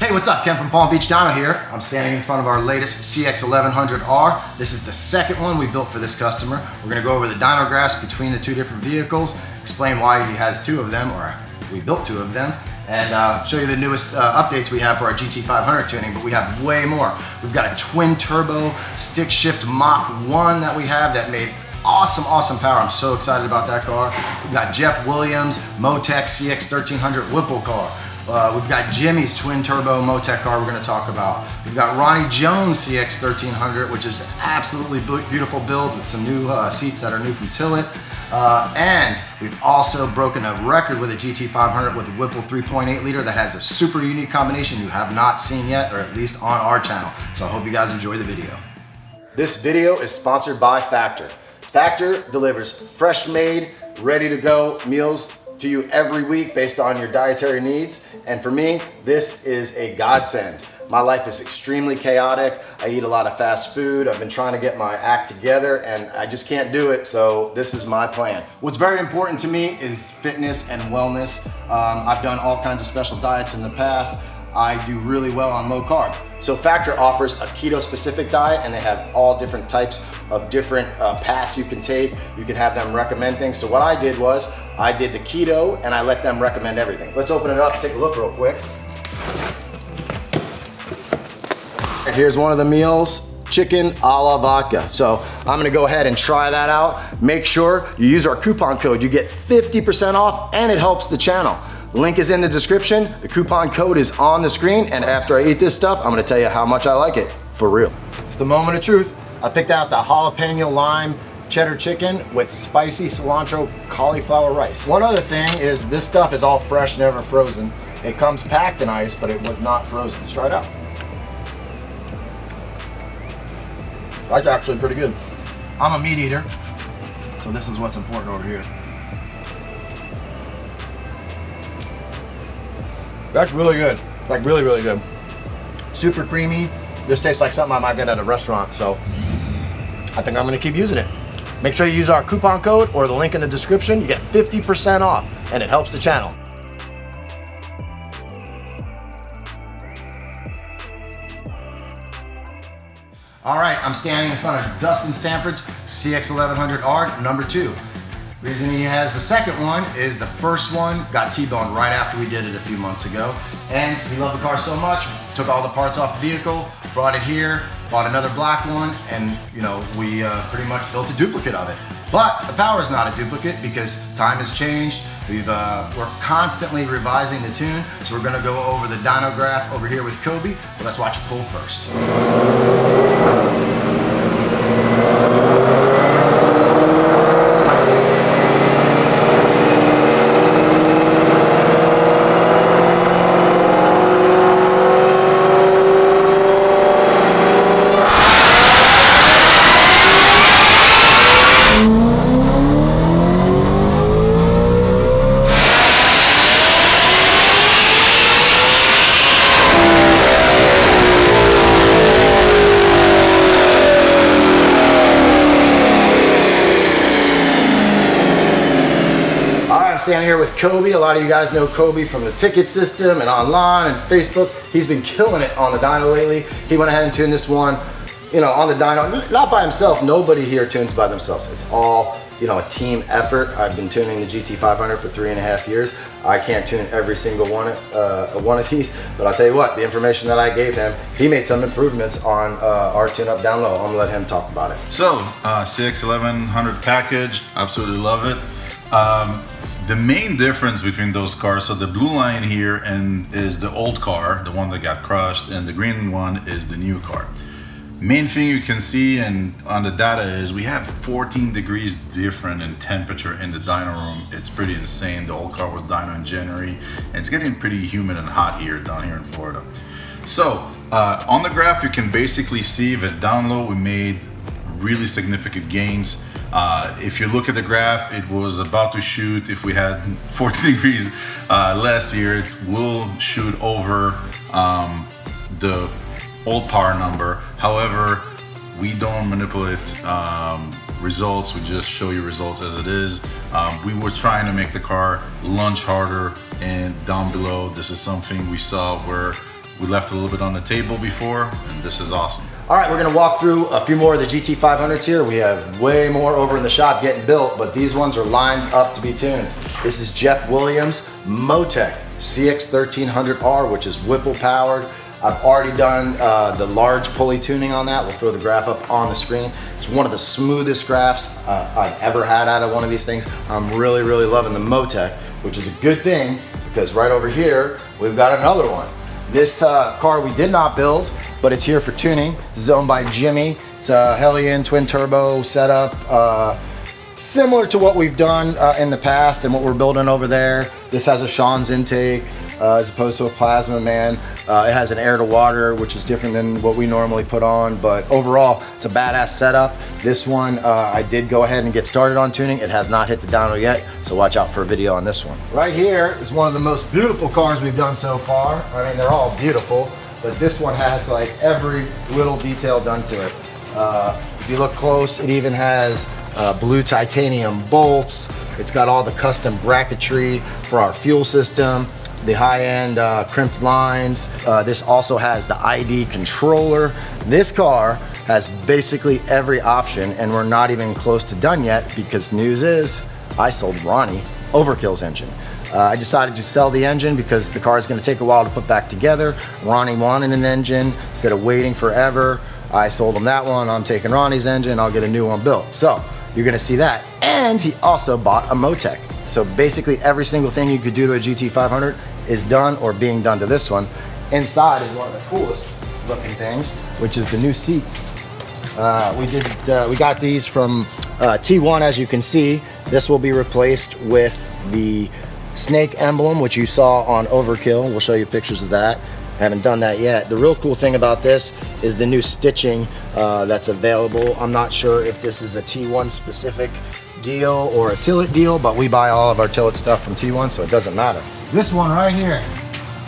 Hey, what's up? Ken from Palm Beach Dyno here. I'm standing in front of our latest CX1100R. This is the second one we built for this customer. We're gonna go over the dyno graphs between the two different vehicles, explain why he has two of them, or we built two of them, and show you the newest updates we have for our GT500 tuning, but we have way more. We've got a twin turbo stick shift Mach 1 that we have that made awesome power. I'm so excited about that car. We've got Jeff Williams' MoTeC CX1300 Whipple car. We've got Jimmy's twin turbo MoTeC car we're going to talk about. We've got Ronnie Jones' CX1300, which is an absolutely beautiful build with some new seats that are new from Tillett. And we've also broken a record with a GT500 with a Whipple 3.8 liter that has a super unique combination you have not seen yet, or at least on our channel. So I hope you guys enjoy the video. This video is sponsored by Factor. Factor delivers fresh made, ready to go meals to you every week based on your dietary needs. And for me, this is a godsend. My life is extremely chaotic. I eat a lot of fast food. I've been trying to get my act together and I just can't do it, so this is my plan. What's very important to me is fitness and wellness. I've done all kinds of special diets in the past. I do really well on low carb. So Factor offers a keto specific diet, and they have all different types of different paths you can take. You can have them recommend things. So what I did was, I did the keto and I let them recommend everything. Let's open it up and take a look real quick. Here's one of the meals, chicken a la vodka. So I'm gonna go ahead and try that out. Make sure you use our coupon code. You get 50% off and it helps the channel. Link is in the description. The coupon code is on the screen. And after I eat this stuff, I'm gonna tell you how much I like it, for real. It's the moment of truth. I picked out the jalapeno lime cheddar chicken with spicy cilantro cauliflower rice. One other thing is this stuff is all fresh, never frozen. It comes packed in ice, but it was not frozen. Let's try it out. That's actually pretty good. I'm a meat eater, so this is what's important over here. That's really good, like really good. Super creamy. This tastes like something I might get at a restaurant, so I think I'm gonna keep using it. Make sure you use our coupon code or the link in the description. You get 50% off and it helps the channel. All right, I'm standing in front of Dustin Stanford's CX1100R number 2. Reason he has the second one is the first one got T-boned right after we did it a few months ago. And he loved the car so much, took all the parts off the vehicle, brought it here, bought another black one, and we pretty much built a duplicate of it. But the power is not a duplicate because time has changed. We're constantly revising the tune, so we're gonna go over the dyno graph over here with Kobe, but let's watch it pull first. Standing here with Kobe. A lot of you guys know Kobe from the ticket system and online and Facebook. He's been killing it on the dyno lately. He went ahead and tuned this one, on the dyno, not by himself. Nobody here tunes by themselves. It's all, a team effort. I've been tuning the GT500 for 3.5 years. I can't tune every single one of these, but I'll tell you what, the information that I gave him, he made some improvements on our tune-up down low. I'm gonna let him talk about it. So, CX1100 package, absolutely love it. The main difference between those cars, so the blue line here is the old car, the one that got crushed, and the green one is the new car. Main thing you can see on the data is we have 14 degrees different in temperature in the dyno room. It's pretty insane. The old car was dyno in January, and it's getting pretty humid and hot here down here in Florida. So on the graph, you can basically see that down low we made really significant gains. If you look at the graph, it was about to shoot, if we had 14 degrees less here, it will shoot over the old power number. However, we don't manipulate results, we just show you results as it is. We were trying to make the car lunge harder, and down below, this is something we saw where We left a little bit on the table before, and this is awesome. All right, we're gonna walk through a few more of the GT500s here. We have way more over in the shop getting built, but these ones are lined up to be tuned. This is Jeff Williams' MoTeC CX1300R, which is Whipple powered. I've already done the large pulley tuning on that. We'll throw the graph up on the screen. It's one of the smoothest graphs I've ever had out of one of these things. I'm really, really loving the MoTeC, which is a good thing because right over here, we've got another one. This car we did not build, but it's here for tuning. This is owned by Jimmy. It's a Hellion Twin Turbo setup, similar to what we've done in the past and what we're building over there. This has a Sean's intake as opposed to a Plasma Man. It has an air to water, which is different than what we normally put on, but overall, it's a badass setup. This one, I did go ahead and get started on tuning. It has not hit the dyno yet, so watch out for a video on this one. Right here is one of the most beautiful cars we've done so far. I mean, they're all beautiful, but this one has like every little detail done to it. If you look close, it even has blue titanium bolts. It's got all the custom bracketry for our fuel system, the high-end crimped lines. This also has the ID controller. This car has basically every option, and we're not even close to done yet because news is I sold Ronnie Overkill's engine. I decided to sell the engine because the car is going to take a while to put back together. Ronnie wanted an engine instead of waiting forever. I sold him that one. I'm taking Ronnie's engine. I'll get a new one built. So you're going to see that. And he also bought a MoTeC. So basically every single thing you could do to a GT500 is done or being done to this one. Inside is one of the coolest looking things, which is the new seats. We got these from T1, as you can see. This will be replaced with the snake emblem, which you saw on Overkill. We'll show you pictures of that. Haven't done that yet. The real cool thing about this is the new stitching that's available. I'm not sure if this is a T1 specific deal or a Tillet deal, but we buy all of our Tillet stuff from T1, so it doesn't matter. This one right here,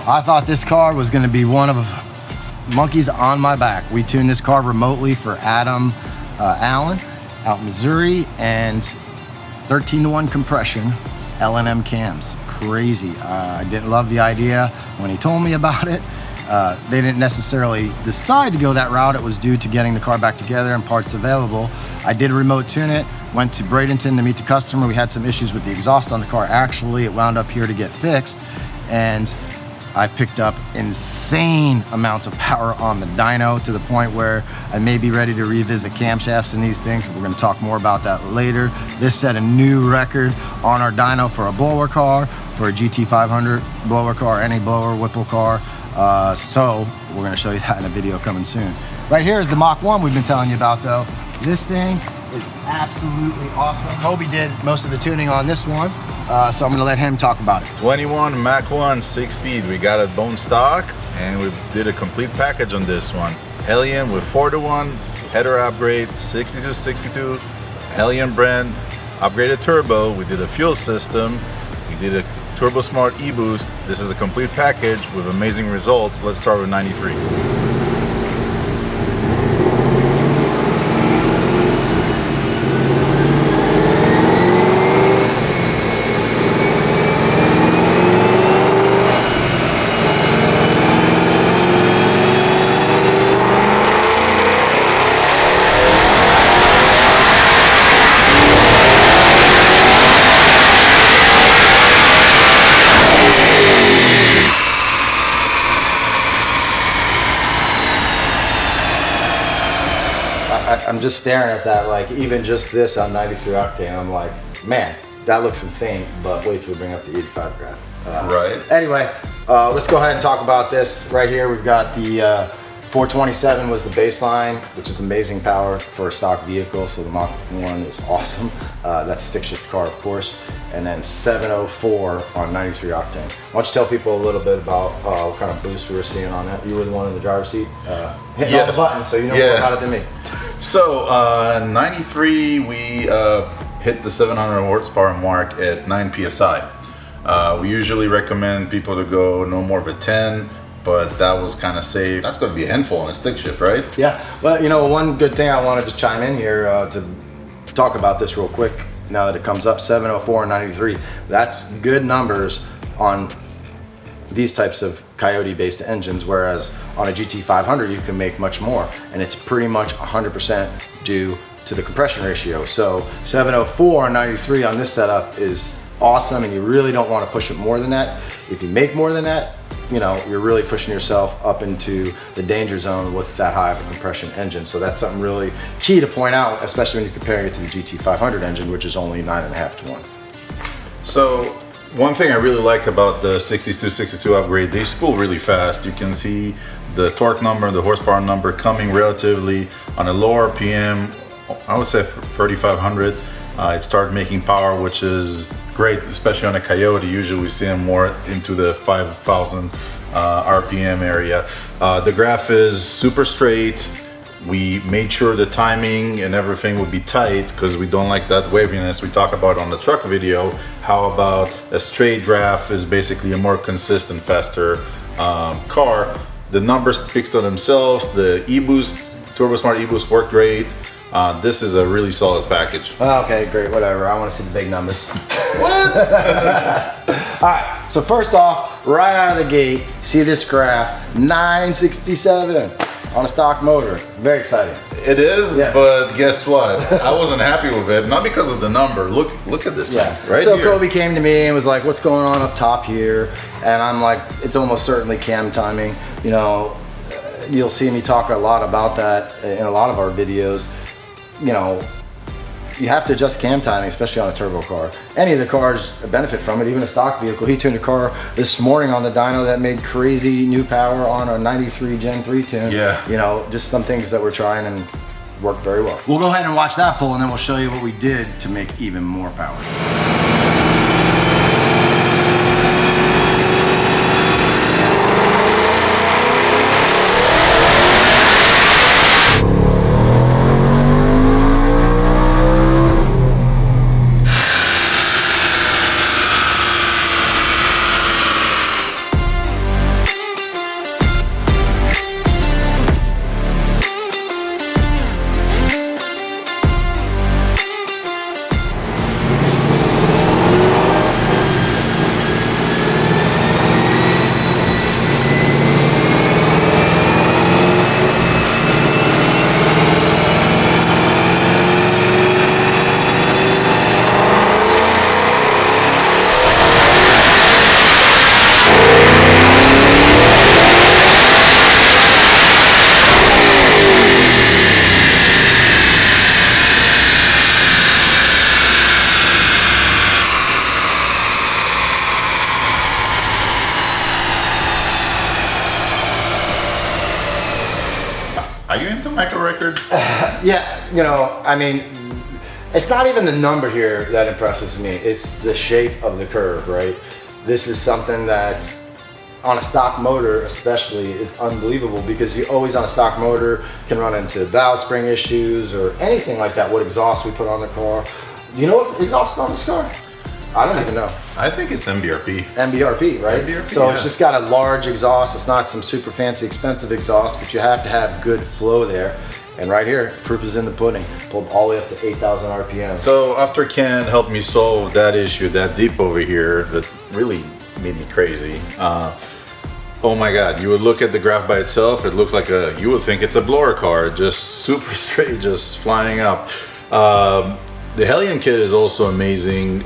I thought this car was gonna be one of monkeys on my back. We tuned this car remotely for Adam Allen out in Missouri, and 13-to-1 compression, L&M cams. Crazy. I didn't love the idea when he told me about it. They didn't necessarily decide to go that route. It was due to getting the car back together and parts available. I did remote tune it, went to Bradenton to meet the customer. We had some issues with the exhaust on the car. Actually, it wound up here to get fixed, and I've picked up insane amounts of power on the dyno to the point where I may be ready to revisit camshafts and these things. We're going to talk more about that later. This set a new record on our dyno for a blower car, for a GT500 blower car, any blower, Whipple car. So we're going to show you that in a video coming soon. Right here is the Mach 1 we've been telling you about though. This thing is absolutely awesome. Kobe did most of the tuning on this one. So I'm gonna let him talk about it. 21 Mach 1 6-speed. We got it bone stock, and we did a complete package on this one. Hellion with 4-to-1 header upgrade, 6262 Hellion brand, upgraded turbo. We did a fuel system. We did a TurboSmart E-Boost. This is a complete package with amazing results. Let's start with 93. I'm just staring at that, like even just this on 93 octane, I'm like, man, that looks insane, but wait till we bring up the 85 graph. Right. Anyway, let's go ahead and talk about this. Right here, we've got the 427 was the baseline, which is amazing power for a stock vehicle, so the Mach 1 is awesome. That's a stick shift car, of course. And then 704 on 93 octane. Why don't you tell people a little bit about what kind of boost we were seeing on that? You were the one in the driver's seat hitting all the buttons, so you know more about it than me. So 93, we hit the 700 horsepower mark at 9 psi. We usually recommend people to go no more of a 10, but that was kind of safe. That's going to be a handful on a stick shift, right? Yeah. Well, you know, one good thing I wanted to chime in here to talk about this real quick. Now that it comes up, 704 and 93, that's good numbers on these types of Coyote-based engines, whereas on a GT500 you can make much more, and it's pretty much 100% due to the compression ratio. So 704 and 93 on this setup is awesome, and you really don't want to push it more than that. If you make more than that, you know, you're really pushing yourself up into the danger zone with that high of a compression engine. So that's something really key to point out, especially when you're comparing it to the GT500 engine, which is only 9.5 to 1. So one thing I really like about the 6262 upgrade, they spool really fast. You can see the torque number, the horsepower number coming relatively on a low RPM. I would say 3,500. It started making power, which is great, especially on a Coyote. Usually we see them more into the 5,000 RPM area. The graph is super straight. We made sure the timing and everything would be tight because we don't like that waviness we talk about on the truck video. How about a straight graph is basically a more consistent, faster car. The numbers speak to themselves. The E-Boost, TurboSmart E-Boost worked great. This is a really solid package. Okay, great, whatever. I want to see the big numbers. What? All right, so first off, right out of the gate, see this graph, 967 on a stock motor. Very exciting. It is, yeah. But guess what? I wasn't happy with it, not because of the number. Look at this, yeah. man, right so here. Kobe came to me and was like, what's going on up top here? And I'm like, it's almost certainly cam timing. You know, you'll see me talk a lot about that in a lot of our videos. You know, you have to adjust cam timing, especially on a turbo car. Any of the cars benefit from it, even a stock vehicle. He tuned a car this morning on the dyno that made crazy new power on a 93 Gen 3 tune. Yeah. You know, just some things that we're trying and worked very well. We'll go ahead and watch that pull, and then we'll show you what we did to make even more power. Are you into micro records? Yeah, you know, I mean, it's not even the number here that impresses me. It's the shape of the curve, right? This is something that on a stock motor especially is unbelievable, because you always on a stock motor can run into valve spring issues or anything like that. What exhaust we put on the car. Do you know what exhaust is on this car? I don't even know. I think it's MBRP. MBRP, right? MBRP, so yeah. It's just got a large exhaust. It's not some super fancy expensive exhaust, but you have to have good flow there. And right here, proof is in the pudding. Pulled all the way up to 8,000 RPM. So after Ken helped me solve that issue, that deep over here, that really made me crazy. Oh my God, you would look at the graph by itself, it looked like you would think it's a blower car, just super straight, just flying up. The Hellion kit is also amazing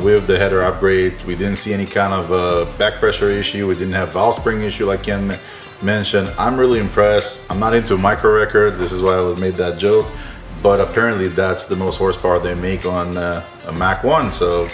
with the header upgrade. We didn't see any kind of back pressure issue. We didn't have valve spring issue like Ken mentioned. I'm really impressed. I'm not into micro records. This is why I made that joke. But apparently that's the most horsepower they make on a Mach 1. So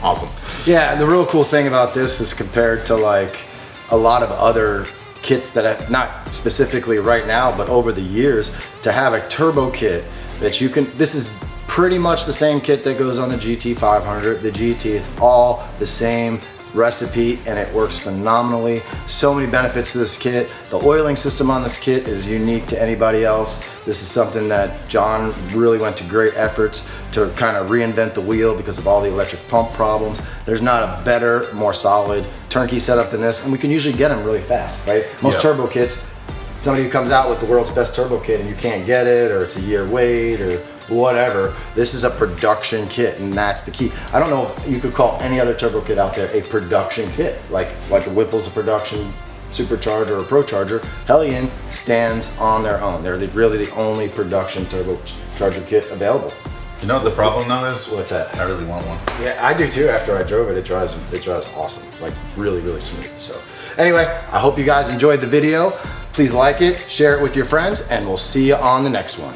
awesome. Yeah, the real cool thing about this is compared to like a lot of other kits that have, not specifically right now, but over the years, to have a turbo kit that you can, this is pretty much the same kit that goes on the GT500, the GT, it's all the same recipe and it works phenomenally. So many benefits to this kit. The oiling system on this kit is unique to anybody else. This is something that John really went to great efforts to kind of reinvent the wheel because of all the electric pump problems. There's not a better, more solid turnkey setup than this, and we can usually get them really fast, right? Most turbo kits, somebody who comes out with the world's best turbo kit and you can't get it, or it's a year wait, or whatever. This is a production kit, and that's the key. I don't know if you could call any other turbo kit out there a production kit, like the Whipple's a production supercharger or procharger, Hellion stands on their own. They're really the only production turbocharger kit available. You know what the problem now is? What's that? I really want one. Yeah, I do too. After I drove it, it drives awesome. Like really smooth. So anyway, I hope you guys enjoyed the video. Please like it, share it with your friends, and we'll see you on the next one.